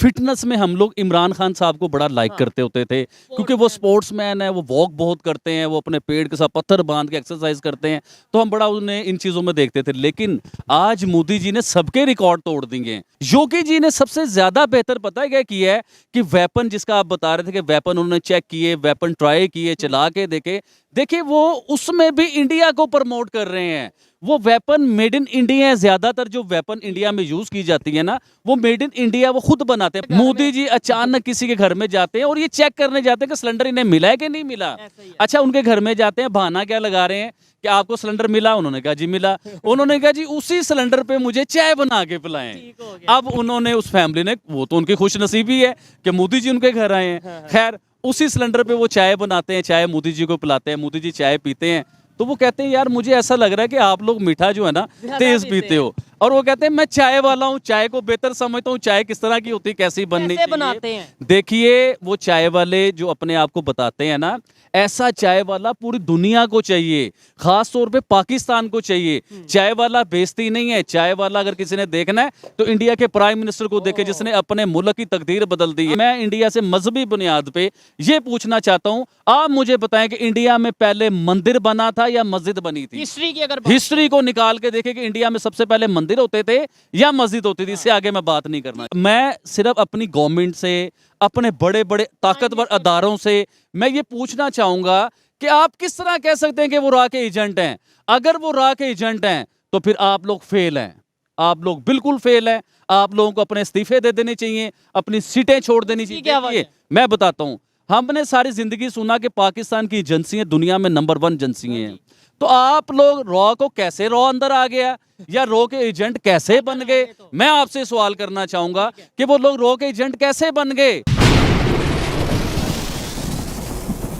Fitness में हम लोग इमरान खान साहब को बड़ा लाइक करते होते थे, क्योंकि वो स्पोर्ट्समैन है, वो वॉक बहुत करते हैं, वो अपने पेड़ के साथ पत्थर बांध के एक्सरसाइज करते हैं, तो हम बड़ा उन्हें इन चीज़ों में देखते थे। लेकिन आज मोदी जी ने सबके रिकॉर्ड तोड़ दिए हैं। योगी जी ने सबसे ज़्यादा बेहतर पता है क्या किया है कि वेपन, जिसका आप बता रहे थे कि वेपन उन्होंने चेक किए, वेपन ट्राई किए, चला के देखे, देखिए वो उसमें भी इंडिया को प्रमोट कर रहे हैं। वो वेपन मेड इन इंडिया है, ज्यादातर जो वेपन इंडिया में यूज की जाती है ना, वो मेड इन इंडिया वो खुद बनाते हैं। मोदी जी अचानक किसी के घर में जाते हैं और ये चेक करने जाते हैं कि सिलेंडर इन्हें मिला है कि नहीं मिला। अच्छा, उनके घर में जाते हैं, बहाना क्या लगा रहे हैं कि आपको सिलेंडर मिला? उन्होंने कहा जी मिला। उन्होंने कहा जी उसी सिलेंडर पे मुझे चाय बना के पिलाएं। अब उन्होंने, उस फैमिली ने, वो तो उनकी खुशनसीबी है कि मोदी जी उनके घर आए हैं। खैर, उसी सिलेंडर पे वो चाय बनाते हैं, चाय मोदी जी को पिलाते हैं, मोदी जी चाय पीते हैं, तो वो कहते हैं यार मुझे ऐसा लग रहा है कि आप लोग मीठा जो है ना तेज पीते हो। और वो कहते हैं मैं चाय वाला हूँ, चाय को बेहतर समझता हूँ, चाय किस तरह की होती है, कैसी बननी चाहिए, बनाते हैं। देखिए वो चाय वाले जो अपने आप को बताते हैं ना, ऐसा चाय वाला पूरी दुनिया को चाहिए, खास तौर पे पाकिस्तान को चाहिए। चाय वाला बेइज्जती नहीं है। चाय वाला अगर किसी ने देखना है तो इंडिया के प्राइम मिनिस्टर को देखे, जिसने अपने मुल्क की तकदीर बदल दी है। मैं इंडिया से मजहबी बुनियाद पे ये पूछना चाहता हूँ, आप मुझे बताएं कि इंडिया में पहले मंदिर बना था या मस्जिद बनी थी? हिस्ट्री की अगर हिस्ट्री को निकाल के देखें कि इंडिया में सबसे पहले मंदिर होते थे या मस्जिद होती थी। इससे आगे मैं बात नहीं करना। मैं सिर्फ अपनी गवर्नमेंट से, अपने बड़े बड़े ताकतवर अदारों से मैं ये पूछना चाहूंगा कि आप किस तरह कह सकते हैं कि वो रा के एजेंट हैं? अगर वो रा के एजेंट हैं तो फिर आप लोग फेल हैं, आप लोग बिल्कुल फेल हैं। आप लोगों को अपने इस्तीफे दे देने चाहिए, अपनी सीटें छोड़ देनी चाहिए। मैं बताता हूं, हमने सारी जिंदगी सुना कि पाकिस्तान की एजेंसियां दुनिया में नंबर 1 एजेंसियां हैं, तो आप लोग रॉ को कैसे रॉ अंदर आ गया या रॉ के एजेंट कैसे बन गए? मैं आपसे सवाल करना चाहूंगा कि वो लोग रॉ के एजेंट कैसे बन गए?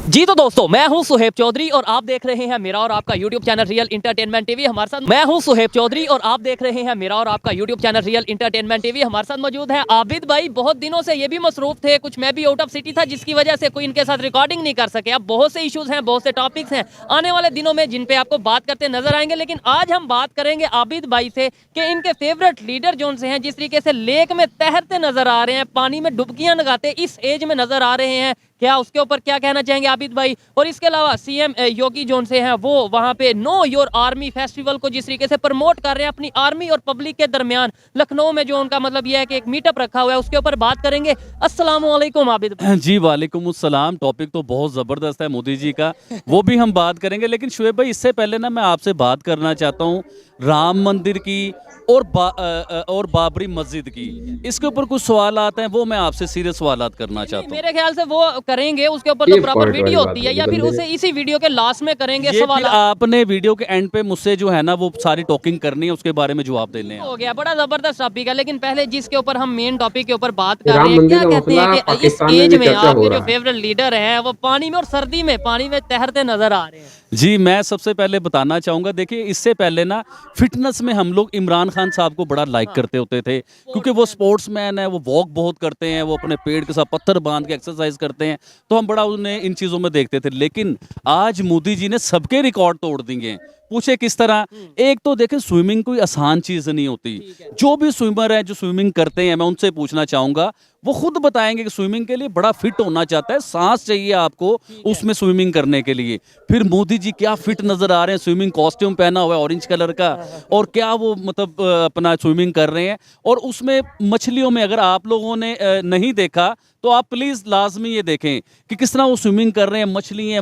जी तो दोस्तों, मैं हूं सुहेब चौधरी और आप देख रहे हैं मेरा और आपका YouTube channel real entertainment TV. हमारे साथ मैं हूं सुहेब चौधरी और आप देख रहे हैं मेरा और आपका YouTube channel real entertainment TV. हमारे साथ मौजूद है आबिद भाई। बहुत दिनों से ये भी मसरूफ थे, कुछ मैं भी आउट ऑफ सिटी था, जिसकी वजह से कोई इनके साथ रिकॉर्डिंग नहीं कर सके। अब बहुत से इशूज हैं, बहुत से टॉपिक्स हैं आने वाले दिनों में जिन पे आपको बात करते नजर आएंगे। लेकिन आज हम बात करेंगे आबिद भाई से कि इनके फेवरेट लीडर जोन से हैं, जिस तरीके से लेक में तैरते नजर आ रहे हैं, पानी में डुबकियां लगाते इस एज में नजर आ रहे हैं, क्या उसके ऊपर क्या कहना चाहेंगे आबिद भाई? और इसके अलावा सीएम योगी जोन से हैं, वो वहां पे नो योर आर्मी फेस्टिवल को जिस तरीके से प्रमोट कर रहे हैं अपनी आर्मी और पब्लिक के दरमियान, लखनऊ में जो उनका मतलब यह है कि एक मीटअप रखा हुआ है, उसके ऊपर बात करेंगे। अस्सलाम वालेकुम आबिद भाई। जी वालेकुम अस्सलाम। टॉपिक तो बहुत जबरदस्त है मोदी जी का, वो भी हम बात करेंगे। लेकिन शुएब भाई, इससे पहले ना मैं आपसे बात करना चाहता हूँ राम मंदिर की और बाबरी मस्जिद की। इसके ऊपर कुछ सवाल आते हैं, वो मैं आपसे सीरियस सवाल करना चाहता हूँ। मेरे ख्याल से वो करेंगे, उसके ऊपर तो प्रॉपर वीडियो होती है, या फिर उसे इसी वीडियो के लास्ट में करेंगे सवाल। आपने वीडियो के एंड पे मुझसे जो है ना वो सारी टॉकिंग करनी है, उसके बारे में जवाब देने हैं। हो गया, बड़ा जबरदस्त टॉपिक है। लेकिन पहले जिसके ऊपर हम मेन टॉपिक के ऊपर बात कर रहे हैं, क्या कहते हैं कि इस एज में आपके जो फेवरेट लीडर हैं वो पानी में और सर्दी में पानी में तैरते नजर आ रहे हैं? जी, मैं सबसे पहले बताना चाहूँगा, देखिए इससे पहले ना फिटनेस में हम लोग इमरान खान साहब को बड़ा लाइक करते होते थे, क्योंकि वो स्पोर्ट्समैन है, वो वॉक बहुत करते हैं, वो अपने पेड़ के साथ पत्थर बांध के एक्सरसाइज करते हैं, तो हम बड़ा उन्हें इन चीज़ों में देखते थे। लेकिन आज मोदी जी ने सबके रिकॉर्ड तोड़ दिए हैं। पूछे किस तरह? एक तो देखें, स्विमिंग कोई आसान चीज़ नहीं होती। जो भी स्विमर है, जो स्विमिंग करते हैं, मैं उनसे पूछना चाहूँगा, वो खुद बताएंगे कि स्विमिंग के लिए बड़ा फिट होना चाहता है, सांस चाहिए आपको उसमें स्विमिंग करने के लिए। फिर मोदी जी क्या फिट नजर आ रहे हैं, स्विमिंग कॉस्ट्यूम पहना हुआ है ऑरेंज कलर का, और क्या वो मतलब अपना स्विमिंग कर रहे हैं। और उसमें मछलियों में, अगर आप लोगों ने नहीं देखा तो आप प्लीज़ लाजमी ये देखें कि किस तरह वो स्विमिंग कर रहे हैं,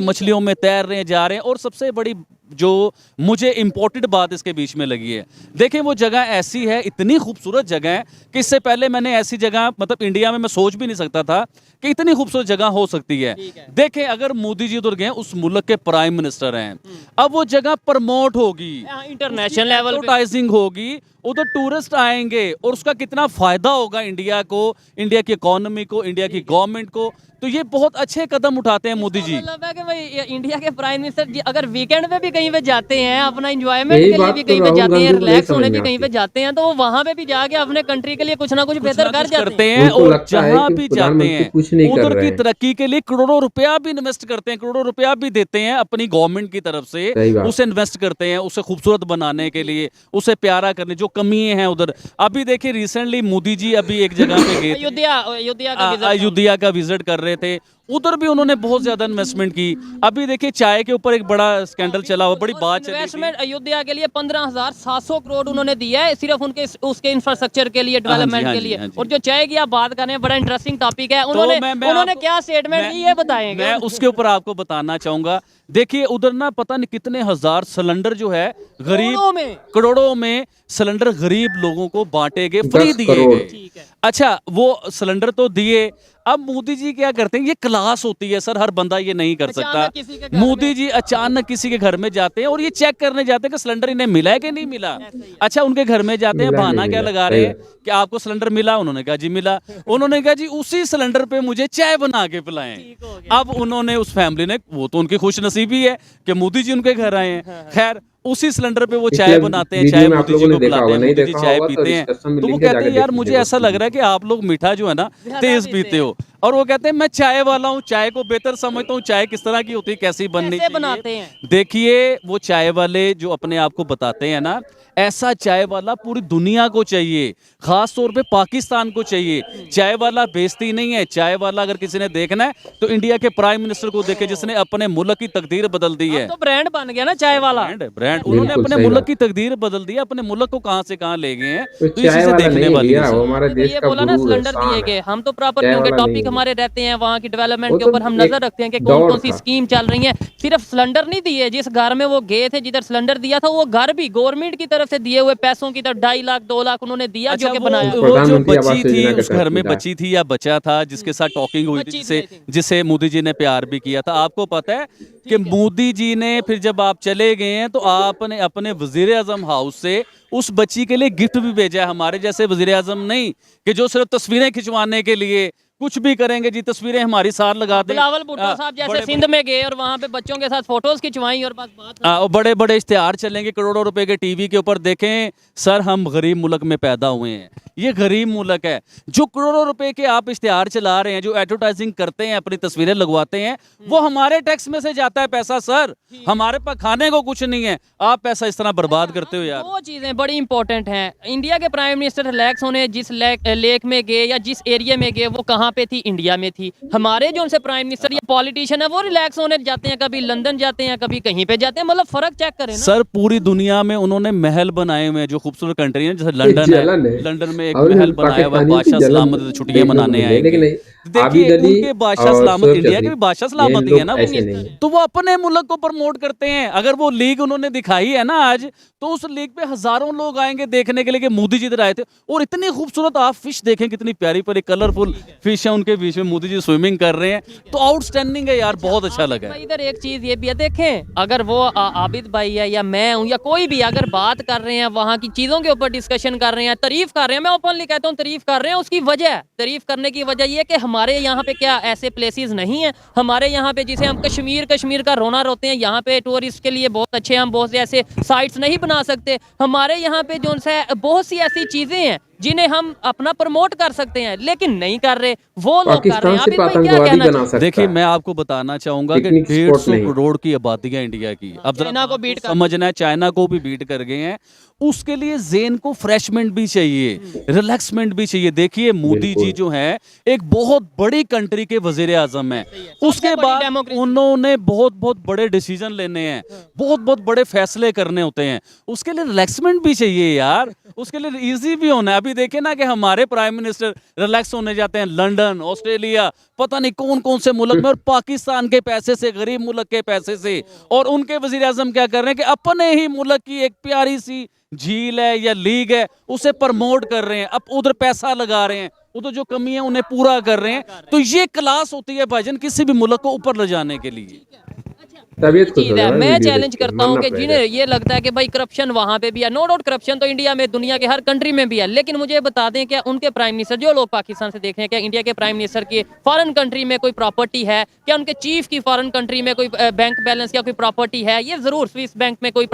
मछलियों में तैर रहे हैं, जा रहे हैं। और सबसे बड़ी जो मुझे इम्पोर्टेंट बात इसके बीच में लगी है, देखें वो जगह ऐसी है, इतनी खूबसूरत जगह है कि इससे पहले मैंने ऐसी जगह मतलब इंडिया में मैं सोच भी नहीं सकता था कि इतनी खूबसूरत जगह हो सकती है। देखें, अगर मोदी जी उधर गए, उस मुल्क के प्राइम मिनिस्टर हैं, अब वो जगह प्रमोट होगी, इंटरनेशनल लेवल एडवर्टाइजिंग होगी, उधर टूरिस्ट आएंगे और उसका कितना फायदा होगा इंडिया को, इंडिया की इकोनॉमी को, इंडिया की गवर्नमेंट को। तो ये बहुत अच्छे कदम उठाते हैं मोदी जी। मतलब है कि भाई इंडिया के प्राइम मिनिस्टर जी अगर वीकेंड पे भी कहीं पे जाते हैं, अपना एंजॉयमेंट यही के लिए बात भी तो कहीं पे राहुल जाते हैं, गांधी को नहीं रिलैक्स होने समझ भी में कहीं पे आती। जाते हैं, तो वो वहां पे भी जाके अपने कंट्री के लिए कुछ ना कुछ बेहतर ना कर कुछ जाते करते हैं। हैं। उनको और लगता है जहां कि भी जाते प्रधानमंत्री हैं कुछ नहीं कर उधर रहे की हैं। तरक्की के लिए करोड़ों रुपया भी इन्वेस्ट करते हैं, करोड़ों रुपया भी देते हैं अपनी गवर्नमेंट की तरफ से। सही बात। उसे इन्वेस्ट करते हैं, उसे खूबसूरत बनाने के लिए, उसे प्यारा करने, जो कमियां हैं उधर। अभी देखिए रिसेंटली मोदी जी अभी एक जगह पे गए थे, अयोध्या का visit था। अयोध्या का विजिट कर रहे थे, उधर भी उन्होंने बहुत ज्यादा इन्वेस्टमेंट की। अभी देखिए चाय के ऊपर एक बड़ा स्कैंडल चला हुआ, बड़ी बात चली थी। इन्वेस्टमेंट अयोध्या के लिए 15,700 करोड़ उन्होंने दिया है सिर्फ उनके उसके इंफ्रास्ट्रक्चर के लिए, डेवलपमेंट हाँ के जी, लिए। हाँ जी। और जो चाय की आप बात कर रहे हैं, बड़ा इंटरेस्टिंग टॉपिक है। तो उन्होंने मैं उन्होंने आपको- क्या स्टेटमेंट दी ये बताएंगे। मैं उसके ऊपर आपको बताना चाहूंगा। देखिए उधर ना पता नहीं कितने हजार सिलेंडर जो है करोड़ों में। करोड़ों में सिलेंडर गरीब लोगों को बांटे गए, फ्री 10 दिए करोड़। गए। ठीक है। अच्छा वो सिलेंडर तो दिए। अब मोदी जी क्या करते हैं, ये क्लास होती है सर, हर बंदा ये नहीं कर अचानक किसी के सकता। घर मोदी में- जी अचानक किसी के घर में जाते हैं और ये चेक करने जाते हैं कि सिलेंडर इन्हें मिला है कि नहीं मिला। अच्छा उनके घर में जाते हैं, मिला बहाना नहीं क्या मिला, लगा सही रहे हैं बात। कि आपको सिलेंडर मिला। उन्होंने कहा जी मिला। उन्होंने कहा जी उसी सिलेंडर पे मुझे चाय बना के पिलाएं। ठीक हो गया। अब उन्होंने उस फैमिली ने, वो तो उनकी खुशनसीबी है कि मोदी जी उनके घर आए हैं। खैर उसी सिलेंडर पे वो चाय इसलिए बनाते हैं, वीडियो चाय में आप मोदी लोगों जी ने को देखा पिलाते होगा, हैं, नहीं मोदी जी देखा चाय होगा तो पीते हैं। डिस्क्रिप्शन में तो वो लिंक है, कहते हैं जाके यार देख मुझे लीजिएगा ऐसा उस लग रहा है कि आप लोग मीठा जो है ना ज्यादा तेज पीते पीते हो। और वो कहते हैं मैं चाय वाला हूँ, चाय को बेहतर समझता हूँ, चाय किस तरह की होती है, कैसी बननी कैसे चाहिए। बनाते हैं। देखिए वो चाय वाले जो अपने आप को बताते हैं ना, ऐसा चाय वाला पूरी दुनिया को चाहिए, खास तौर पे पाकिस्तान को चाहिए। चाय वाला बेइज्जती नहीं है। चाय वाला अगर किसी ने देखना है तो इंडिया के प्राइम मिनिस्टर को देखे, जिसने अपने मुल्क की तकदीर बदल दी है। अब तो ब्रांड बन गया ना चाय वाला। ब्रांड उन्होंने बिल्कुल अपने सही मुल्क बात। की तकदीर बदल दी है, अपने मुल्क को कहां से कहां ले गए हैं। तो तो ये चाय चीजें वाला देखने नहीं है वाली है भैया, वो सर। हमारे तो देश ये का बोला ना गुरूर है, सिलेंडर शान दिए गए, है। हम तो प्रॉपर चाय क्योंकि वाला नहीं टॉपिक है। हमारे रहते हैं वहाँ की डेवलपमेंट वो के तो ऊपर, हम एक नजर रखते हैं कि कौन दौर कौन सी था। स्कीम चल रही है। सिर्फ सिलेंडर नहीं दिए, जिस घर में वो गए थे, जिधर सिलेंडर दिया था, वो घर भी गवर्नमेंट की तरफ से दिए हुए पैसों की तरफ 2.5 लाख 2 लाख उन्होंने दिया, जो अच्छा कि वो बनाया। जो प्रधानमंत्री बच्ची आवास थी योजना के उस घर तहत में, मिला है। बच्ची थी या बच्चा था जिसके साथ टॉकिंग हुई थी, बच्ची थी, जिसे I think। जिसे मोदी जी ने प्यार भी किया था, आपको पता है कि मोदी जी ने फिर जब आप चले गए हैं तो आपने अपने वजीर आजम हाउस से उस बच्ची के लिए गिफ्ट भी भेजा है। हमारे जैसे वजीर आजम नहीं कि जो सिर्फ तस्वीरें खिंचवाने के लिए कुछ भी करेंगे जी, तस्वीरें हमारी साथ लगा दें। बिलावल भुट्टो साहब जैसे बड़े- सिंध में गए और वहाँ पे बच्चों के साथ फोटोज खिंचवाई और बस बात। और बड़े बड़े इश्तेहार चलेंगे करोड़ों रुपए के टीवी के ऊपर। देखें सर, हम गरीब मुल्क में पैदा हुए हैं, ये गरीब मुल्क है। जो करोड़ों रुपए के आप इश्तेहार चला रहे हैं, जो एडवर्टाइजिंग करते हैं, अपनी तस्वीरें लगवाते हैं, वो हमारे टैक्स में से जाता है पैसा सर। हमारे पास खाने को कुछ नहीं है, आप पैसा इस तरह बर्बाद करते हो यार। दो चीजें बड़ी इंपॉर्टेंट हैं। इंडिया के प्राइम मिनिस्टर रिलैक्स होने जिस लेक में गए या जिस एरिया में गए, वो कहाँ पे थी? इंडिया में थी। हमारे जो उनसे प्राइम मिनिस्टर या पॉलिटिशियन है, वो रिलैक्स होने जाते हैं, कभी लंदन जाते हैं, कभी कहीं पे जाते हैं। मतलब फर्क चेक करें ना सर पूरी दुनिया में उन्होंने महल बनाए हुए हैं, जो खूबसूरत कंट्री है, जैसे लंदन जलन है। है। लंदन में एक और महल बनाया हुआ है, पाकिस्तानियों की बादशाह जलन सलामत छुट्टियां देखने को मनाने मिली है, आएंगे। लेकिन नहीं, देखिए आबिद अली उनके बादशाह और सलामत, शोएब इंडिया के चौधरी, भी बादशाह ये सलामत ही है लोग ना ऐसे वो। नहीं है। तो वो अपने मुल्क को प्रमोट करते हैं। अगर वो लीग उन्होंने दिखाई है ना आज, तो उस लीग पे हजारों लोग आएंगे देखने के लिए कि मोदी जी इधर आए थे। और इतनी खूबसूरत आप फिश देखें, कितनी प्यारी प्यारी कलरफुल फिश है उनके बीच में, मोदी जी स्विमिंग कर रहे हैं, तो आउटस्टैंडिंग है यार, बहुत अच्छा लगा है। भाई इधर एक चीज ये भी है, देखें अगर वो आबिद भाई है या मैं हूँ या कोई भी, अगर बात कर रहे हैं वहाँ की चीजों के ऊपर, डिस्कशन कर रहे हैं, तारीफ कर रहे हैं, मैं ओपनली कहता हूँ तारीफ कर रहे हैं। उसकी वजह, तारीफ करने की वजह ये कि हमारे यहाँ पे क्या ऐसे प्लेसेस नहीं है? हमारे यहाँ पे जिसे हम कश्मीर का रोना रोते हैं, यहाँ पे टूरिस्ट के लिए बहुत अच्छे, हम बहुत से ऐसे साइट्स नहीं बना सकते। हमारे यहाँ पे जो है बहुत सी ऐसी चीजें हैं जिन्हें हम अपना प्रमोट कर सकते हैं, लेकिन नहीं कर रहे, वो लोग कर रहे हैं। पाकिस्तान से आबिद भाई क्या आतंकवादी कहना बना चाहिए? सकता देखिए है। मैं आपको बताना चाहूंगा कि पिकनिक स्पॉट 150 नहीं। करोड़ की आबादी है इंडिया की। अब जरा चाइना को बीट कर- समझना है, चाइना को भी बीट कर गए हैं। उसके लिए जेन को फ्रेशमेंट भी चाहिए, रिलैक्समेंट भी चाहिए। देखिए मोदी जी बिल्कुल। जो है एक बहुत बड़ी कंट्री के वजीर आजम है, उसके सबसे बड़ी बाद डेमोक्रेसी। उन्होंने बहुत बहुत बड़े डिसीजन लेने हैं, बहुत बहुत बड़े फैसले करने होते हैं। उसके लिए रिलैक्समेंट भी चाहिए यार, उसके लिए इजी भी होना है। अभी देखे ना कि हमारे प्राइम मिनिस्टर रिलैक्स होने जाते हैं लंदन, ऑस्ट्रेलिया, पता नहीं कौन कौन से मुल्क में, और पाकिस्तान के पैसे से, गरीब मुल्क के पैसे से। और उनके वजीर आजम क्या कर रहे हैं कि अपने ही मुल्क की एक प्यारी सी झील है या लीग है, उसे प्रमोट कर रहे हैं, अब उधर पैसा लगा रहे हैं, उधर जो कमी है उन्हें पूरा कर रहे हैं। तो ये क्लास होती है भाईजान किसी भी मुल्क को ऊपर ले जाने के लिए। तबीयत खुश चीज हो है। गया भाई मैं वीडियो चैलेंज देख के, करता मन हूँ ना कि रह जिन्हें जाए। ये लगता है कि भाई करप्शन वहां पे भी है, नो डाउट करप्शन तो इंडिया में, दुनिया के हर कंट्री में भी है, लेकिन मुझे ये बता दें क्या उनके प्राइम मिनिस्टर, जो लोग पाकिस्तान से देख रहे हैं, क्या इंडिया के प्राइम मिनिस्टर की फॉरेन कंट्री में कोई प्रॉपर्टी है? क्या उनके चीफ की फॉरेन कंट्री में कोई बैंक बैलेंस या कोई प्रॉपर्टी है? ये जरूर स्विस बैंक में कोई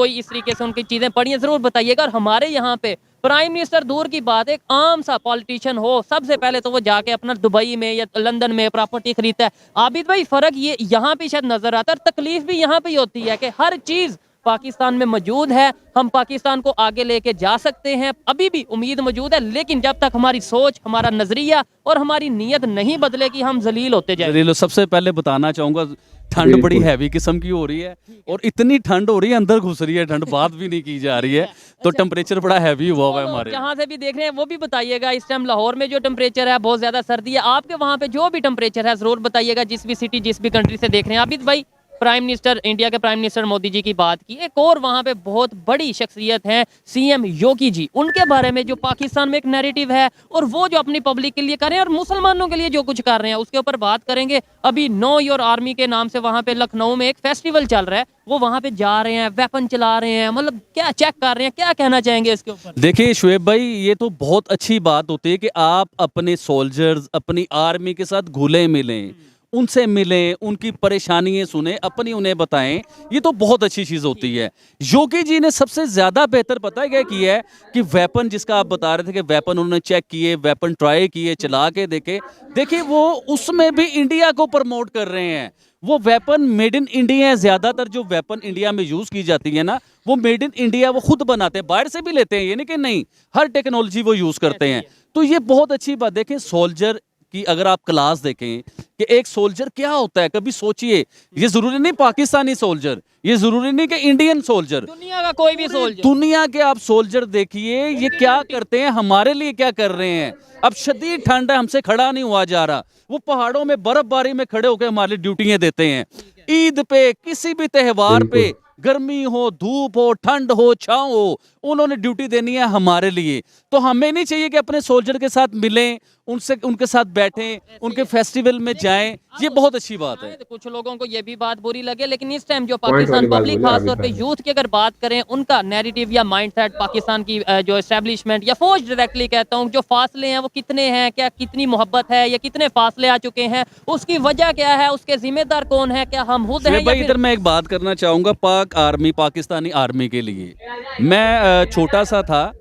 इस तरीके से उनकी चीजें पड़ी हैं, जरूर बताइएगा। और हमारे यहाँ पे प्राइम मिनिस्टर दूर की बात, एक आम सा पॉलिटिशियन हो, सबसे पहले तो वो जाके अपना दुबई में या लंदन में प्रॉपर्टी खरीदता है। आबिद भाई, फर्क ये यहाँ पे शायद नजर आता है, और तकलीफ भी यहाँ पे ही होती है कि हर चीज पाकिस्तान में मौजूद है, हम पाकिस्तान को आगे लेके जा सकते हैं, अभी भी उम्मीद मौजूद है, लेकिन जब तक हमारी सोच, हमारा नजरिया और हमारी नीयत नहीं बदलेगी, हम जलील होते जाएंगे। जलीलो, सबसे पहले बताना चाहूंगा ठंड बड़ी बिल्कुल। हैवी किस्म की हो रही है और इतनी ठंड हो रही है, अंदर घुस रही है ठंड, बात भी नहीं की जा रही है, तो टेम्परेचर बड़ा हैवी हुआ हुआ है हमारे। जहाँ से भी देख रहे हैं वो भी बताइएगा। इस टाइम लाहौर में जो टेम्परेचर है बहुत ज्यादा सर्दी है, आपके वहाँ पे जो भी टेम्परेचर है जरूर बताइएगा, जिस भी सिटी जिस भी कंट्री से देख रहे हैं। आबिद भाई, प्राइम मिनिस्टर, इंडिया के प्राइम मिनिस्टर मोदी जी की बात की, एक और वहाँ पे बहुत बड़ी शख्सियत है सीएम योगी जी, उनके बारे में जो पाकिस्तान में एक नैरेटिव है और वो जो अपनी पब्लिक के लिए कर रहे हैं और मुसलमानों के लिए जो कुछ कर रहे हैं, उसके ऊपर बात करेंगे। अभी नो योर आर्मी के नाम से वहाँ पे लखनऊ में एक फेस्टिवल चल रहा है, वो वहाँ पे जा रहे हैं, वेपन चला रहे हैं, मतलब क्या चेक कर रहे हैं, क्या कहना चाहेंगे इसके ऊपर? देखिए शुएब भाई, ये तो बहुत अच्छी बात होती है कि आप अपने सोल्जर्स, अपनी आर्मी के साथ घुले मिलें, उनसे मिलें, उनकी परेशानियां सुने, अपनी उन्हें बताएं, ये तो बहुत अच्छी चीज़ होती है। योगी जी ने सबसे ज़्यादा बेहतर पता है क्या किया है कि वेपन, जिसका आप बता रहे थे कि वेपन उन्होंने चेक किए, वेपन ट्राई किए, चला के देखे, देखिए वो उसमें भी इंडिया को प्रमोट कर रहे हैं। वो वेपन मेड इन इंडिया है, ज़्यादातर जो वेपन इंडिया में यूज़ की जाती है ना, वो मेड इन इंडिया वो खुद बनाते हैं, बाहर से भी लेते हैं, ये नहीं कि नहीं, हर टेक्नोलॉजी वो यूज़ करते हैं। तो ये बहुत अच्छी बात। देखें सोल्जर कि अगर आप क्लास देखें कि एक सोल्जर क्या होता है, कभी सोचिए, ये जरूरी नहीं पाकिस्तानी सोल्जर, ये जरूरी नहीं कि इंडियन सोल्जर, दुनिया का कोई भी सोल्जर, दुनिया के आप सोल्जर देखिए ये क्या करते हैं, हमारे लिए क्या कर रहे हैं। अब शदीद ठंड है, हमसे खड़ा नहीं हुआ जा रहा, वो पहाड़ों में बर्फबारी में खड़े होकर हमारे लिए ड्यूटियां देते हैं। ईद पे, किसी भी त्योहार पे, बिल्कुल। गर्मी हो, धूप हो, ठंड हो, छाँव हो, उन्होंने ड्यूटी देनी है हमारे लिए। तो हमें नहीं चाहिए कि अपने सोल्जर के साथ मिलें, उनसे, उनके साथ बैठें, उनके फेस्टिवल में जाएं, ये बहुत अच्छी बात है। तो कुछ लोगों को ये भी बात बुरी लगे, लेकिन इस टाइम जो पॉइंट वाली पाकिस्तान बात पब्लिक बोले खासतौर आबिद पे भाई। यूथ की अगर बात करें, उनका नैरेटिव या माइंडसेट पाकिस्तान की जो एस्टेब्लिशमेंट या फौज, डायरेक्टली कहता हूँ, जो फासले हैं वो कितने हैं, क्या कितनी मोहब्बत है या कितने फासले आ चुके हैं, उसकी वजह क्या है, उसके जिम्मेदार कौन है, क्या हम खुद हैं शुएब या भाई, फिर इधर मैं एक बात करना चाहूँगा पाक आर्मी, पाकिस्तानी आर्मी के लिए। मैं छोटा सा था,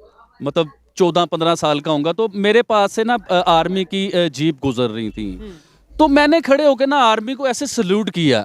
मतलब 14-15 साल का होऊंगा, तो मेरे पास से ना आर्मी की जीप गुजर रही थी, तो मैंने खड़े होकर ना आर्मी को ऐसे सल्यूट किया,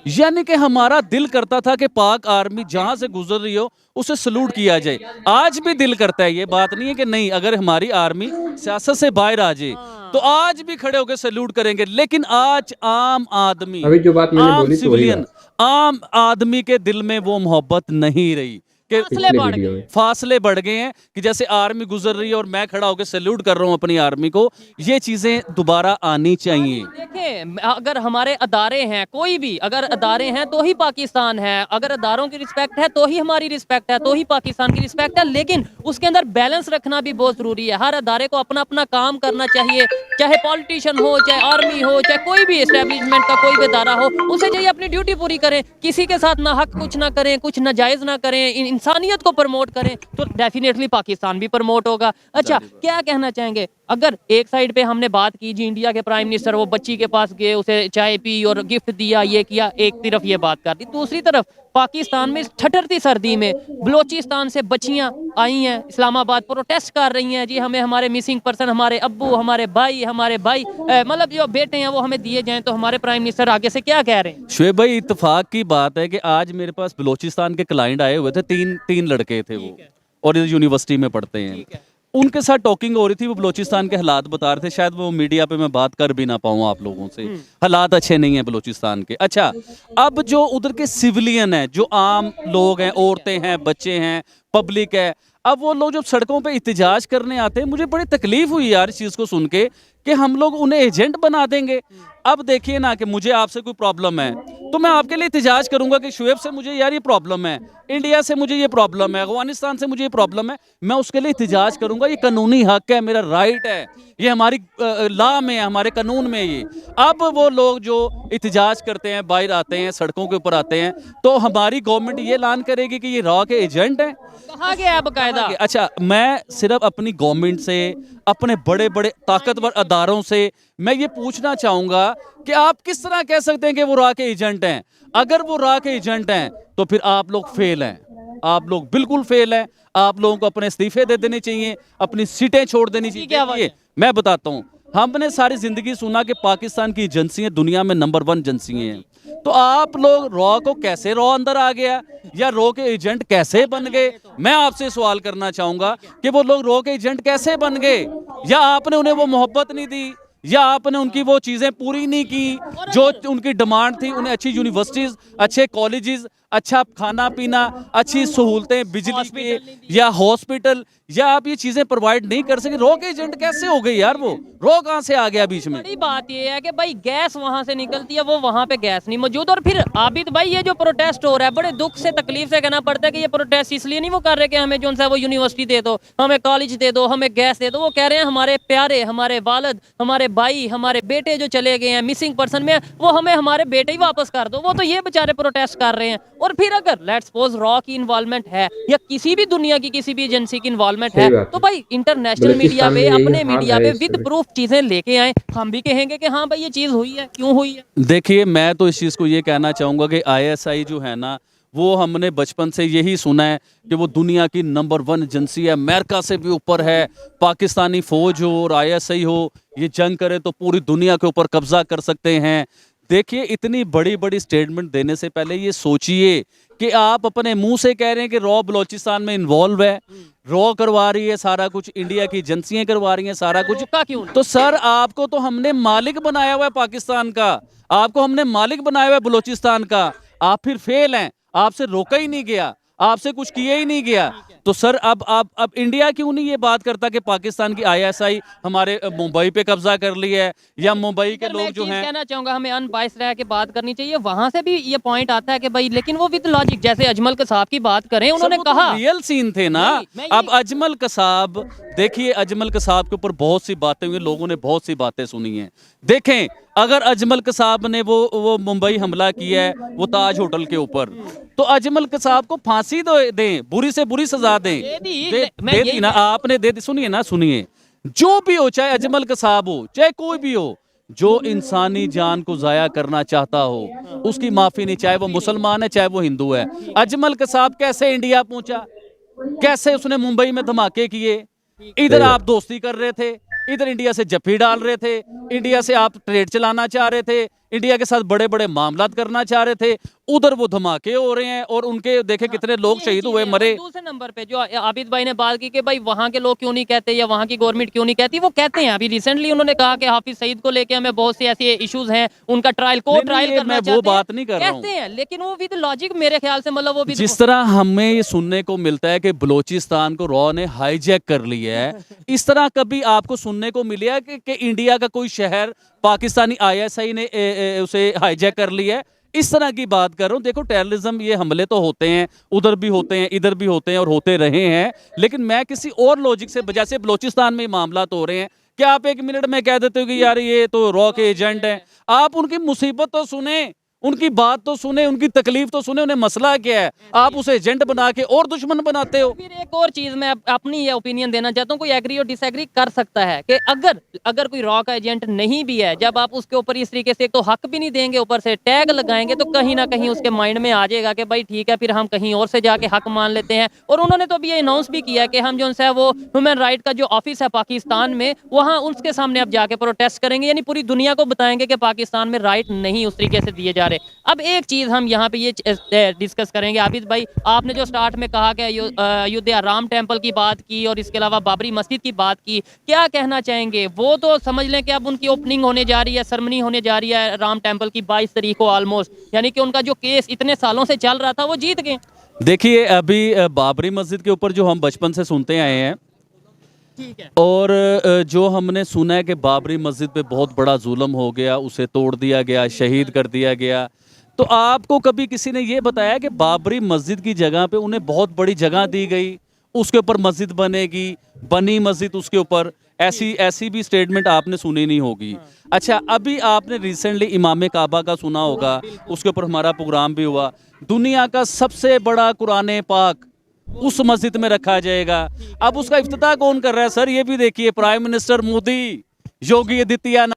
यानी कि हमारा दिल करता था कि पाक आर्मी जहां से गुजर रही हो उसे सल्यूट किया जाए। आज भी दिल करता है, ये बात नहीं है कि नहीं, अगर हमारी आर्मी सियासत से बाहर आ जाए तो आज भी खड़े होकर सल्यूट करेंगे। लेकिन आज आम आदमी, अभी जो बात मैंने आम बोली तो वही सिविलियन, बात। आम आदमी के दिल में वो मोहब्बत नहीं रही कि फासले पिछले बढ़ वीडियो गए। में फासले बढ़ गए हैं कि जैसे आर्मी गुजर रही है और मैं खड़ा होकर सैल्यूट कर रहा हूं अपनी आर्मी को। ये चीजें दोबारा आनी चाहिए। देखें, अगर हमारे अदारे हैं, कोई भी अगर अदारे हैं तो ही पाकिस्तान है, अगर अदारों की रिस्पेक्ट है तो ही हमारी रिस्पेक्ट है, तो ही पाकिस्तान की रिस्पेक्ट है, लेकिन उसके अंदर बैलेंस रखना भी बहुत जरूरी है। हर अदारे को अपना अपना काम करना चाहिए, चाहे पॉलिटिशियन हो, चाहे आर्मी हो, चाहे कोई भी एस्टेब्लिशमेंट का कोई भी अदारा हो, उसे चाहिए अपनी ड्यूटी पूरी करें, किसी के साथ ना हक कुछ ना करें, कुछ नाजायज ना करें, इंसानियत को प्रमोट करें, तो डेफिनेटली पाकिस्तान भी प्रमोट होगा। अच्छा, क्या कहना चाहेंगे, अगर एक साइड पे हमने बात की जी इंडिया के प्राइम मिनिस्टर वो बच्ची के पास गए, उसे चाय पी और गिफ्ट दिया, ये किया, एक तरफ ये बात कर दी, दूसरी तरफ पाकिस्तान में ठठरती सर्दी में बलोचिस्तान से बच्चियां आई हैं, इस्लामाबाद प्रोटेस्ट कर रही हैं, जी हमें हमारे मिसिंग पर्सन, हमारे अब्बू, हमारे भाई मतलब जो बेटे हैं वो हमें दिए जाएं, तो हमारे प्राइम मिनिस्टर आगे से क्या कह रहे हैं? शुएब भाई, इत्तेफाक की बात है कि आज मेरे पास बलोचिस्तान के क्लाइंट आए हुए थे, तीन लड़के थे वो, और इधर यूनिवर्सिटी में पढ़ते हैं। उनके साथ टॉकिंग हो रही थी, वो बलोचिस्तान के हालात बता रहे थे, शायद वो मीडिया पे मैं बात कर भी ना पाऊँ आप लोगों से, हालात अच्छे नहीं हैं बलोचिस्तान के। अच्छा, अब जो उधर के सिविलियन हैं, जो आम लोग हैं, औरतें हैं, बच्चे हैं, पब्लिक है, अब वो लोग जब सड़कों पे एहतजाज करने आते हैं, मुझे बड़ी तकलीफ हुई यार इस चीज़ को सुन के कि हम लोग उन्हें एजेंट बना देंगे। अब देखिए ना कि मुझे आपसे कोई प्रॉब्लम है तो मैं आपके लिए एहतिजाज करूंगा कि शुएब से मुझे यार ये प्रॉब्लम है, इंडिया से मुझे ये प्रॉब्लम है, अफगानिस्तान से मुझे ये प्रॉब्लम है, मैं उसके लिए एहतिजाज करूंगा। ये कानूनी हक है, मेरा राइट है, ये हमारी लॉ में है, हमारे कानून में ये। अब वो लोग जो एहतिजाज करते हैं, बाहर आते हैं, सड़कों के ऊपर आते हैं, तो हमारी गवर्नमेंट ये ऐलान करेगी कि ये रॉ के एजेंट हैं। कहा गया है बकायदा। अच्छा, मैं सिर्फ अपनी गवर्नमेंट से, अपने बड़े बड़े ताकतवर अदारों से मैं ये पूछना चाहूंगा कि आप किस तरह कह सकते हैं कि वो रॉ के एजेंट हैं? अगर वो रॉ के एजेंट हैं तो फिर आप लोग फेल हैं, आप लोग बिल्कुल फेल हैं। आप लोगों को अपने इस्तीफे दे देने चाहिए, अपनी सीटें छोड़ देनी चाहिए। क्या बात है? मैं बताता हूँ, हमने सारी जिंदगी सुना कि पाकिस्तान की एजेंसियां दुनिया में नंबर 1 एजेंसियां हैं, तो आप लोग रॉ को कैसे रॉ अंदर आ गया या रॉ के एजेंट कैसे बन गए? मैं आपसे सवाल करना चाहूंगा कि वो लोग रॉ के एजेंट कैसे बन गए? या आपने उन्हें वो मोहब्बत नहीं दी, या आपने उनकी वो चीजें पूरी नहीं की जो उनकी डिमांड थी? उन्हें अच्छी यूनिवर्सिटीज, अच्छे कॉलेजेस, अच्छा खाना पीना, अच्छी सहूलतें, बिजली की या हॉस्पिटल, या आप ये चीजें प्रोवाइड नहीं कर सके? रॉ के एजेंट कैसे हो गए यार? वो रॉ कहां से आ गया बीच में? बड़ी बात ये है कि भाई गैस वहां से निकलती है, वो वहां पे गैस नहीं मौजूद। और फिर आबिद भाई ये जो प्रोटेस्ट हो रहा है, बड़े दुख से तकलीफ से कहना पड़ता है कि ये प्रोटेस्ट इसलिए नहीं वो कर रहे कि हमें जो है वो यूनिवर्सिटी दे दो, हमें कॉलेज दे दो, हमें गैस दे दो। वो कह रहे हैं हमारे प्यारे, हमारे वालिद, हमारे भाई, हमारे बेटे जो चले गए हैं मिसिंग पर्सन में, वो हमें हमारे बेटे ही वापस कर दो। वो तो ये बेचारे प्रोटेस्ट कर रहे हैं। और फिर अगर लेट्स सपोज रॉ की इन्वॉल्वमेंट है या किसी भी दुनिया की किसी भी एजेंसी की इन्वॉल्वमेंट है, तो भाई इंटरनेशनल मीडिया पे, अपने मीडिया पे विद प्रूफ चीजें लेके आए, हम भी कहेंगे कि हाँ भाई ये चीज हुई है, क्यों हुई है। देखिए, मैं तो इस चीज़ को ये कहना चाहूँगा कि आईएसआई जो है ना, वो हमने बचपन से यही सुना है कि वो दुनिया की नंबर 1 एजेंसी है, अमेरिका से भी ऊपर है। पाकिस्तानी फौज हो और आईएसआई हो, ये जंग करे तो पूरी दुनिया के ऊपर कब्जा कर सकते हैं। देखिए, इतनी बड़ी बड़ी स्टेटमेंट देने से पहले ये सोचिए कि आप अपने मुंह से कह रहे हैं कि रॉ बलोचिस्तान में इन्वॉल्व है, रॉ करवा रही है सारा कुछ, इंडिया की एजेंसियां करवा रही हैं सारा कुछ। क्यों? तो सर, आपको तो हमने मालिक बनाया हुआ है पाकिस्तान का, आपको हमने मालिक बनाया हुआ है बलोचिस्तान का, आप फिर फेल हैं। आपसे रोका ही नहीं गया, आपसे कुछ किया ही नहीं गया। तो सर, अब इंडिया क्यों नहीं ये बात करता कि पाकिस्तान की आईएसआई हमारे मुंबई पे कब्जा कर ली है, या मुंबई के लोग जो हैं। कहना चाहूंगा हमें अनबाइस्ड रह के बात करनी चाहिए। वहां से भी ये पॉइंट आता है कि भाई, लेकिन वो विद लॉजिक, जैसे अजमल कसाब की बात करें, उन्होंने कहा रियल सीन थे ना। अब अजमल कसाब, देखिए, अजमल कसाब के ऊपर बहुत सी बातें हुई, लोगों ने बहुत सी बातें सुनी हैं। देखें, अगर अजमल कसाब ने वो मुंबई हमला किया है वो ताज होटल के ऊपर, तो अजमल कसाब को फांसी दें, बुरी से बुरी सजा दें। दे दी ना आपने, दे दी। सुनिए ना, सुनिए, जो भी हो, चाहे अजमल कसाब हो, चाहे कोई भी हो, जो इंसानी जान को जाया करना चाहता हो उसकी माफी नहीं, चाहे वो मुसलमान है चाहे वो हिंदू है। अजमल कसाब कैसे इंडिया पहुंचा? कैसे उसने मुंबई में धमाके किए? इधर आप दोस्ती कर रहे थे, इधर इंडिया से जफ्फी डाल रहे थे, इंडिया से आप ट्रेड चलाना चाह रहे थे, इंडिया के साथ बड़े बड़े मामलात करना चाह रहे थे, उधर वो धमाके हो रहे हैं और उनके देखे कितने लोग शहीद हुए, मरे। दूसरे नंबर पे जो आबिद भाई ने बात की कि भाई वहां के लोग क्यों नहीं कहते या वहां की गवर्नमेंट क्यों नहीं कहती, वो कहते हैं। अभी रिसेंटली उन्होंने कहा कि हाफिज सईद को लेके हमें बहुत से ऐसे इश्यूज हैं, उनका ट्रायल कोर्ट ट्रायल करना चाहते हैं, वो बात नहीं कर रहा हूं, कहते हैं, लेकिन वो विद लॉजिक मेरे ख्याल से, मतलब वो जिस तरह हमें ये सुनने को मिलता है कि बलोचिस्तान को रॉ ने हाईजैक कर लिया है, इस तरह कभी आपको सुनने को मिला कि इंडिया का कोई शहर पाकिस्तानी आईएसआई ने उसे हाईजैक कर लिया है? इस तरह की बात कर रहा हूं। देखो, टेररिज्म, ये हमले तो होते हैं, उधर भी होते हैं, इधर भी होते हैं और होते रहे हैं, लेकिन मैं किसी और लॉजिक से, जैसे बलोचिस्तान में मामला तो हो रहे हैं, क्या आप 1 मिनट में कह देते हो कि यार ये तो रॉ के एजेंट हैं? आप उनकी मुसीबत तो सुने, उनकी बात तो सुने, उनकी तकलीफ तो सुने, उन्हें मसला क्या है? आप उसे एजेंट बना के और दुश्मन बनाते हो। फिर एक और चीज मैं अपनी ये ओपिनियन देना चाहता हूँ, कोई एग्री और डिसएग्री कर सकता है कि अगर कोई रॉ का एजेंट नहीं भी है, जब आप उसके ऊपर इस तरीके से एक तो हक भी नहीं देंगे, ऊपर से टैग लगाएंगे, तो कहीं ना कहीं उसके माइंड में आ जाएगा कि भाई ठीक है, फिर हम कहीं और से जाके हक मान लेते हैं। और उन्होंने तो अभी ये अनाउंस भी किया कि हम जो है वो ह्यूमन राइट का जो ऑफिस है पाकिस्तान में, वहाँ उसके सामने अब जाके प्रोटेस्ट करेंगे, यानी पूरी दुनिया को बताएंगे कि पाकिस्तान में राइट नहीं उस तरीके से दिए जा रहे। अब एक चीज हम यहाँ पे ये डिस्कस करेंगे, आबिद भाई, आपने जो स्टार्ट में कहा कि अयोध्या राम टेम्पल की बात की और इसके अलावा बाबरी मस्जिद की बात की, क्या कहना चाहेंगे? वो तो समझ लें कि अब उनकी ओपनिंग होने जा रही है, सेरेमनी होने जा रही है राम टेम्पल की 22 तारीख को ऑलमोस्ट, यानी कि उनका जो केस इतने सालों से चल रहा था वो जीत गए। देखिए, अभी बाबरी मस्जिद के ऊपर जो हम बचपन से सुनते आए हैं ठीक है। और जो हमने सुना है कि बाबरी मस्जिद पे बहुत बड़ा जुल्म हो गया, उसे तोड़ दिया गया, शहीद कर दिया गया, तो आपको कभी किसी ने ये बताया कि बाबरी मस्जिद की जगह पे उन्हें बहुत बड़ी जगह दी गई, उसके ऊपर मस्जिद बनेगी, बनी मस्जिद उसके ऊपर, ऐसी ऐसी भी स्टेटमेंट आपने सुनी नहीं होगी। अच्छा, अभी आपने रिसेंटली इमाम काबा का सुना होगा, उसके ऊपर हमारा प्रोग्राम भी हुआ। दुनिया का सबसे बड़ा कुरान पाक उस मस्जिद में रखा जाएगा। अब उसका इफ्तिताह कौन कर रहा है सर? ये भी देखिए, प्राइम मिनिस्टर मोदी, योगी आदित्यनाथ,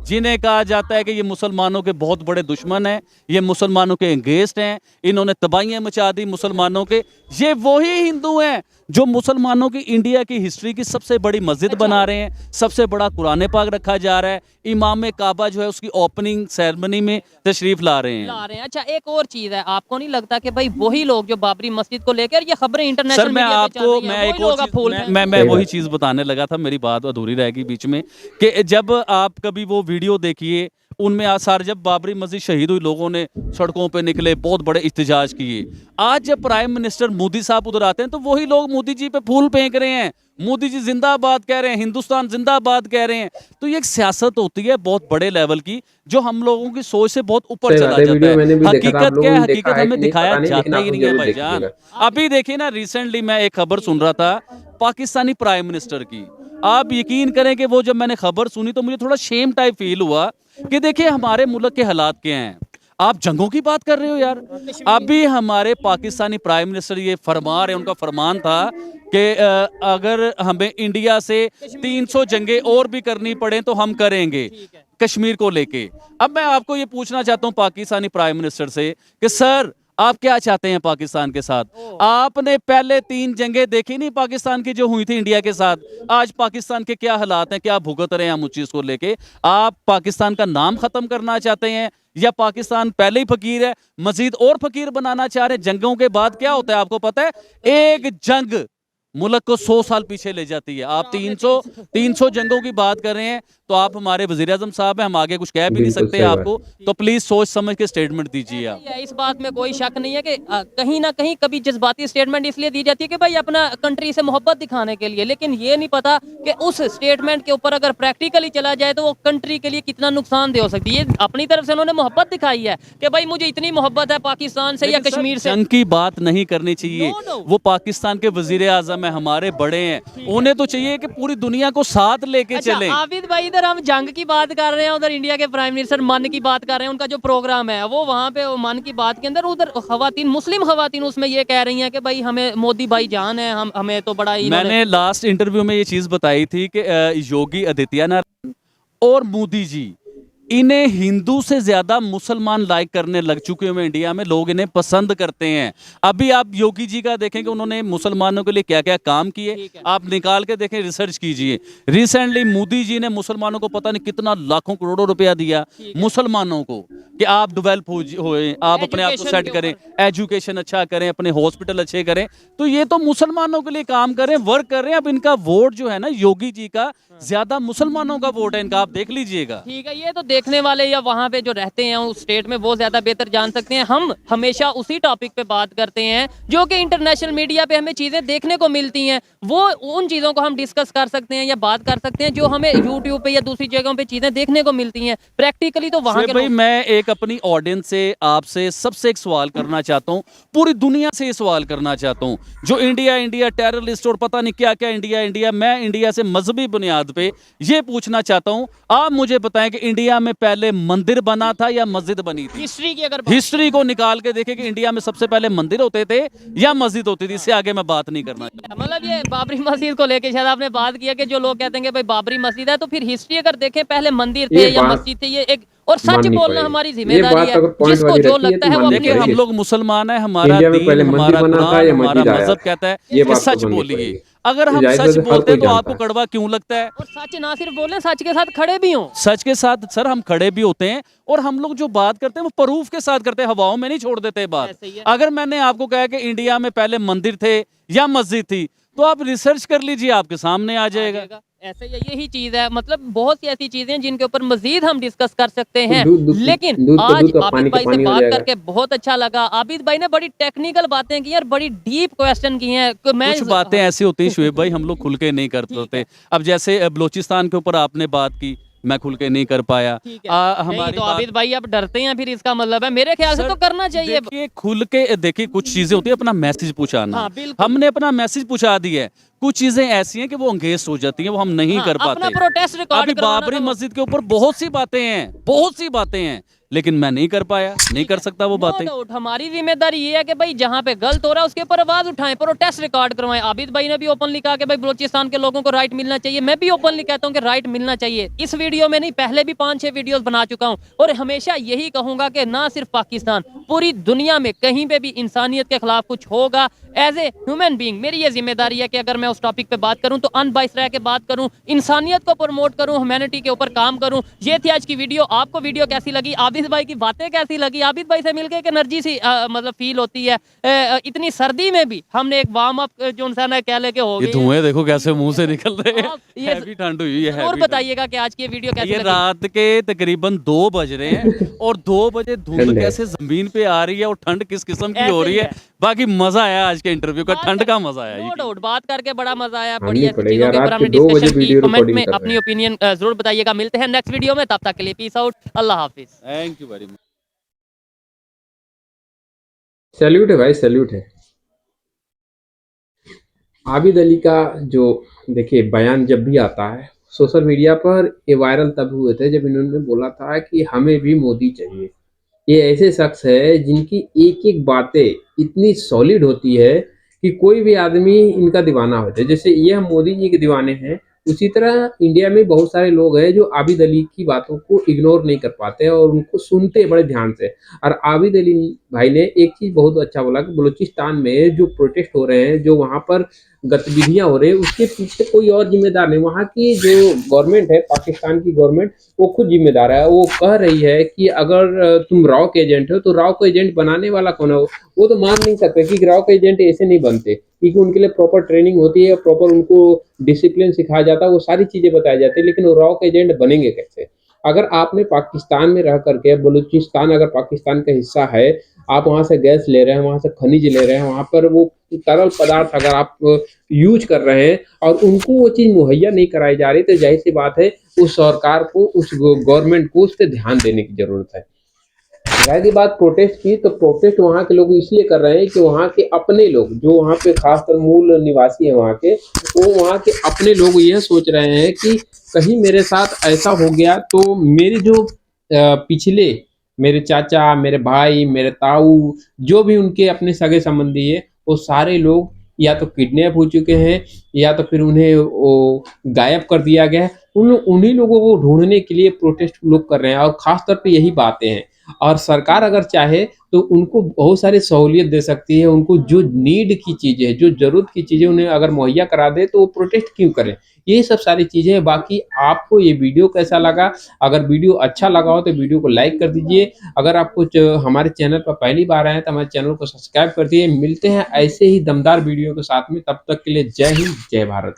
जिन्हें कहा जाता है कि ये मुसलमानों के बहुत बड़े दुश्मन हैं, ये मुसलमानों के अगेंस्ट हैं, इन्होंने तबाहियां मचा दी मुसलमानों के। ये वही हिंदू हैं जो मुसलमानों की इंडिया की हिस्ट्री की सबसे बड़ी मस्जिद बना रहे हैं, सबसे बड़ा कुरान पाक रखा जा रहा है, इमाम काबा जो है उसकी ओपनिंग सेरेमनी में तशरीफ ला रहे हैं। अच्छा, एक और चीज है, आपको नहीं लगता कि भाई वही लोग जो बाबरी मस्जिद को लेकर ये खबरें इंटरनेशनल सर, मैं आपको मैं एक और चीज मैं वही चीज बताने लगा था, मेरी बात अधूरी रह गई बीच में, कि जब आप कभी वो वीडियो देखिए, उनमें आसार, जब बाबरी मस्जिद शहीद हुई, लोगों ने सड़कों पे निकले, बहुत बड़े इhtजाज किए। आज जब प्राइम मिनिस्टर मोदी साहब उधर आते हैं तो वही लोग मोदी जी पे फूल फेंक रहे हैं, मोदी जी जिंदाबाद कह रहे हैं, हिंदुस्तान जिंदाबाद कह रहे हैं। तो ये एक सियासत होती है बहुत बड़े लेवल की, जो हम लोगों की सोच से बहुत ऊपर चला जाता है। हकीकत क्या है? हकीकत हमें दिखाया जाता ही नहीं है भाईजान। अभी देखिए ना, रिसेंटली मैं एक खबर सुन रहा था पाकिस्तानी प्राइम मिनिस्टर की। आप यकीन करें कि वो जब मैंने खबर सुनी तो मुझे थोड़ा शेम टाइप फील हुआ कि देखिए हमारे मुल्क के हालात क्या हैं। आप जंगों की बात कर रहे हो यार। अभी हमारे पाकिस्तानी प्राइम मिनिस्टर ये फरमा रहे, उनका फरमान था कि अगर हमें इंडिया से 300 जंगें और भी करनी पड़े तो हम करेंगे कश्मीर को लेके। अब मैं आपको ये पूछना चाहता हूँ पाकिस्तानी प्राइम मिनिस्टर से कि सर, आप क्या चाहते हैं पाकिस्तान के साथ? आपने पहले 3 जंगें देखी नहीं पाकिस्तान की जो हुई थी इंडिया के साथ? आज पाकिस्तान के क्या हालात हैं, क्या भुगत रहे हैं हम उस चीज को लेके? आप पाकिस्तान का नाम खत्म करना चाहते हैं, या पाकिस्तान पहले ही फकीर है, मजीद और फकीर बनाना चाह रहे हैं? जंगों के बाद क्या होता है आपको पता है? एक जंग मुल्क को 100 साल पीछे ले जाती है। आप 300 जंगों की बात कर रहे हैं, तो आप हमारे वजीर आजम साहब हैं, हम आगे कुछ कह भी नहीं सकते आपको, तो प्लीज सोच समझ के स्टेटमेंट दीजिए आप। इस बात में कोई शक नहीं है कि कहीं ना कहीं कभी जज्बाती स्टेटमेंट इसलिए दी जाती है कि भाई अपना कंट्री से मोहब्बत दिखाने के लिए, लेकिन ये नहीं पता कि उस स्टेटमेंट के ऊपर अगर प्रैक्टिकली चला जाए तो वो कंट्री के लिए कितना नुकसानदेह हो सकती है। अपनी तरफ से उन्होंने मोहब्बत दिखाई है कि भाई मुझे इतनी मोहब्बत है पाकिस्तान से या कश्मीर से। जंग की बात नहीं करनी चाहिए। वो पाकिस्तान के वजीर आजम है, हमारे बड़े हैं, उन्हें तो चाहिए कि पूरी दुनिया को साथ लेके चले। आबिद भाई, इधर हम जंग की बात कर रहे हैं, उधर इंडिया के प्राइम मिनिस्टर मन की बात कर रहे हैं। उनका जो प्रोग्राम है वो वहाँ पे मन की बात के अंदर उधर खवातीन, मुस्लिम खवातीन उसमें ये कह रही हैं कि भाई हमें मोदी भाई जान है, हमें तो बड़ा ही। मैंने लास्ट इंटरव्यू में ये चीज बताई थी कि योगी आदित्यनाथ और मोदी जी, इन्हें हिंदू से ज्यादा मुसलमान लाइक करने लग चुके हुए इंडिया में, लोग इन्हें पसंद करते हैं। अभी आप योगी जी का देखें कि उन्होंने मुसलमानों के लिए क्या क्या काम किए, आप निकाल के देखें, रिसर्च कीजिए। रिसेंटली मोदी जी ने मुसलमानों को पता नहीं कितना लाखों करोड़ों रुपया दिया मुसलमानों को कि आप डेवलप होए, आप अपने आप को सेट करें, एजुकेशन अच्छा करें, अपने हॉस्पिटल अच्छे करें। तो ये तो मुसलमानों के लिए काम कर रहे हैं, वर्क कर रहे हैं। अब इनका वोट जो है ना, योगी जी का ज्यादा मुसलमानों का वोट है इनका, आप देख लीजिएगा। ठीक है, ये तो देखने वाले या वहाँ पे जो रहते हैं उस स्टेट में वो ज्यादा बेहतर जान सकते हैं। हम हमेशा उसी टॉपिक पे बात करते हैं जो कि इंटरनेशनल मीडिया पे हमें चीजें देखने को मिलती हैं, वो उन चीजों को हम डिस्कस कर सकते हैं या बात कर सकते हैं जो हमें यूट्यूब पे या दूसरी जगहों पे चीजें देखने को मिलती हैं। प्रैक्टिकली तो वहाँ के भाई, मैं एक अपनी ऑडियंस से, आपसे सबसे एक सवाल करना चाहता हूँ, पूरी दुनिया से ये सवाल करना चाहता हूँ, जो इंडिया टेररिस्ट और पता नहीं क्या क्या इंडिया, मैं इंडिया से मजहबी बुनियाद पे ये पूछना चाहता हूँ, आप मुझे बताएं कि इंडिया में पहले मंदिर बना था या मस्जिद बनी थी? हिस्ट्री की अगर हिस्ट्री को निकाल के देखें कि इंडिया में सबसे पहले मंदिर होते थे या मस्जिद होती थी। इससे आगे मैं बात नहीं करना चाहता। मतलब ये बाबरी मस्जिद को लेके शायद आपने बात किया कि जो लोग कहते हैं कि भाई बाबरी मस्जिद है, तो फिर हिस्ट्री अगर देखें पहले मंदिर थे या मस्जिद थे, ये एक और सच बोलना हमारी जिम्मेदारी है। जिसको जो लगता है वो देखिए, हम लोग मुसलमान हैं, हमारा दीन, हमारा कुरान, हमारा मजहब कहता है कि सच बोलिए। अगर हम सच बोलते हैं तो आपको कड़वा क्यों लगता है? और सच ना सिर्फ बोले, सच के साथ खड़े भी हों। सच के साथ सर हम खड़े भी होते हैं, और हम लोग जो बात करते हैं वो प्रूफ के साथ करते हैं, हवाओं में नहीं छोड़ देते बात। अगर मैंने आपको कहा कि इंडिया में पहले मंदिर थे या मस्जिद थी, तो आप रिसर्च कर लीजिए, आपके सामने आ जाएगा। जाएगा। ऐसे यही चीज है, मतलब बहुत सी ऐसी चीजें हैं जिनके ऊपर मजीद हम डिस्कस कर सकते तो हैं। लेकिन दूध का आज दूध और आबिद पानी का भाई से पानी हो बात जाएगा। करके बहुत अच्छा लगा। आबिद भाई ने बड़ी टेक्निकल बातें की हैं और बड़ी डीप क्वेश्चन किए हैं कि मैं कुछ बातें ऐसी होती हैं शुएब भाई, हम लोग खुल के नहीं करते ठीक होते। अब जैसे बलोचिस्तान के ऊपर आपने बात की, मैं खुल के नहीं कर पाया। ठीक है। नहीं हमारी तो बात, आबिद भाई अब डरते हैं, फिर इसका मतलब है मेरे ख्याल से सर, तो करना चाहिए। देखिए खुल के देखिए, कुछ चीजें होती है अपना मैसेज पहुंचाना, हाँ, बिल्कुल। हमने अपना मैसेज पहुंचा दिया है। कुछ चीजें ऐसी हैं कि वो अंगेज हो जाती हैं, वो हम नहीं हाँ, कर अपना पाते। प्रोटेस्ट रिकॉर्ड अभी करवाना बाबरी था वो। मस्जिद के ऊपर बहुत सी बातें हैं, बहुत सी बातें हैं, लेकिन मैं नहीं कर पाया, नहीं कर सकता वो नो बातें। डाउट हमारी जिम्मेदारी ये है कि भाई जहाँ पे गलत हो रहा है उसके ऊपर आवाज उठाएं, प्रोटेस्ट रिकॉर्ड करवाएं। आबिद भाई ने भी ओपनली कहा कि भाई बलोचिस्तान के लोगों को राइट मिलना चाहिए। मैं भी ओपनली कहता हूँ कि राइट मिलना चाहिए। इस वीडियो में नहीं, पहले भी 5-6 वीडियोस बना चुका हूँ और हमेशा यही कहूंगा कि ना सिर्फ पाकिस्तान, पूरी दुनिया में कहीं पे भी इंसानियत के खिलाफ कुछ होगा, एज ए ह्यूमन बीइंग मेरी ये जिम्मेदारी है कि अगर मैं उस टॉपिक पे बात करूं तो अनबाइस्ड रह के बात करूं, इंसानियत को प्रमोट करूं, ह्यूमैनिटी के ऊपर काम करूं। ये थी आज की वीडियो। आपको वीडियो कैसी लगी? आबिद भाई की बातें कैसी लगी? आबिद भाई से मिलके एक एनर्जी सी मतलब फील होती है। इतनी सर्दी में भी हमने एक वार्म अप जो इंसान है कह लेके हो ये गई। धुएं देखो कैसे मुंह से निकल रहे हैं। आप ये हैवी ठंड हुई है, और हैवी बताइएगा कि आज की वीडियो ठंड। कैसी ये लगी? रात के तकरीबन 2 बज रहे हैं और 2 बजे धुंध ठंड है। कैसे जमीन पे आ रही है और ठंड किस किस्म की हो ऐसे रही ही है। है। बाकी मजा आया आज के इंटरव्यू का, ठंड का मजा आया। नो डाउट बात करके बड़ा मजा आया। हम बड़ी नहीं ऐसी पड़ेगा, चीजों के ऊपर रात हमने के 2 बजे डिस्कशन की। वीडियो कमेंट रिकॉर्डिंग में कर रहे अपनी हैं। ओपिनियन जरूर बताइएगा। मिलते हैं नेक्स्ट वीडियो में, तब तक के लिए peace out, Allah Hafiz. Thank you very much. Salute है भाई, सैल्यूट है। आबिद अली का जो देखिए बयान जब भी आता है सोशल मीडिया पर, ये वायरल तब हुए थे जब इन्होंने बोला था कि हमें भी मोदी चाहिए। ये ऐसे शख्स है जिनकी एक एक बातें इतनी सॉलिड होती है कि कोई भी आदमी इनका दीवाना होता है। जैसे ये हम मोदी जी के दीवाने हैं, उसी तरह इंडिया में बहुत सारे लोग हैं जो आबिद अली की बातों को इग्नोर नहीं कर पाते हैं और उनको सुनते हैं बड़े ध्यान से। और आबिद अली भाई ने एक चीज़ बहुत अच्छा बोला कि बलूचिस्तान में जो प्रोटेस्ट हो रहे हैं, जो वहाँ पर गतिविधियां हो रही है, उसके पीछे कोई और जिम्मेदार नहीं। वहाँ की जो गवर्नमेंट है, पाकिस्तान की गवर्नमेंट, वो खुद जिम्मेदार है। वो कह रही है कि अगर तुम राव के एजेंट हो तो राव को एजेंट बनाने वाला कौन है? वो तो मान नहीं सकते कि राव के एजेंट ऐसे नहीं बनते, क्योंकि उनके लिए प्रॉपर ट्रेनिंग होती है, प्रॉपर उनको डिसिप्लिन सिखाया जाता है, वो सारी चीजें बताई जाती है। लेकिन वो राव के एजेंट बनेंगे कैसे? अगर आपने पाकिस्तान में रह करके, बलूचिस्तान अगर पाकिस्तान का हिस्सा है, आप वहां से गैस ले रहे हैं, वहां से खनिज ले रहे हैं, वहां पर वो तरल पदार्थ अगर आप यूज कर रहे हैं और उनको वो चीज मुहैया नहीं कराई जा रही, तो जाहिर सी बात है उस सरकार को, उस गवर्नमेंट को उस पर ध्यान देने की जरूरत है। रह गई बात प्रोटेस्ट की, तो प्रोटेस्ट वहाँ के लोग इसलिए कर रहे हैं कि वहाँ के अपने लोग, जो वहाँ पे खासकर मूल निवासी हैं वहाँ के, वो वहाँ के अपने लोग यह सोच रहे हैं कि कहीं मेरे साथ ऐसा हो गया तो मेरे जो पिछले मेरे चाचा, मेरे भाई, मेरे ताऊ, जो भी उनके अपने सगे संबंधी है, वो सारे लोग या तो किडनैप हो चुके हैं या तो फिर उन्हें वो गायब कर दिया गया है। उन्हीं लोगों को ढूंढने के लिए प्रोटेस्ट लोग कर रहे हैं और खास तौर पे यही बातें हैं। और सरकार अगर चाहे तो उनको बहुत सारी सहूलियत दे सकती है। उनको जो नीड की चीज़ें, जो ज़रूरत की चीज़ें उन्हें अगर मुहैया करा दे तो वो प्रोटेस्ट क्यों करें? ये सब सारी चीज़ें हैं। बाकी आपको ये वीडियो कैसा लगा? अगर वीडियो अच्छा लगा हो तो वीडियो को लाइक कर दीजिए। अगर आप कुछ हमारे चैनल पर पहली बार आए हैं तो हमारे चैनल को सब्सक्राइब कर दिए। मिलते हैं ऐसे ही दमदार वीडियो के साथ में, तब तक के लिए जय हिंद, जय भारत।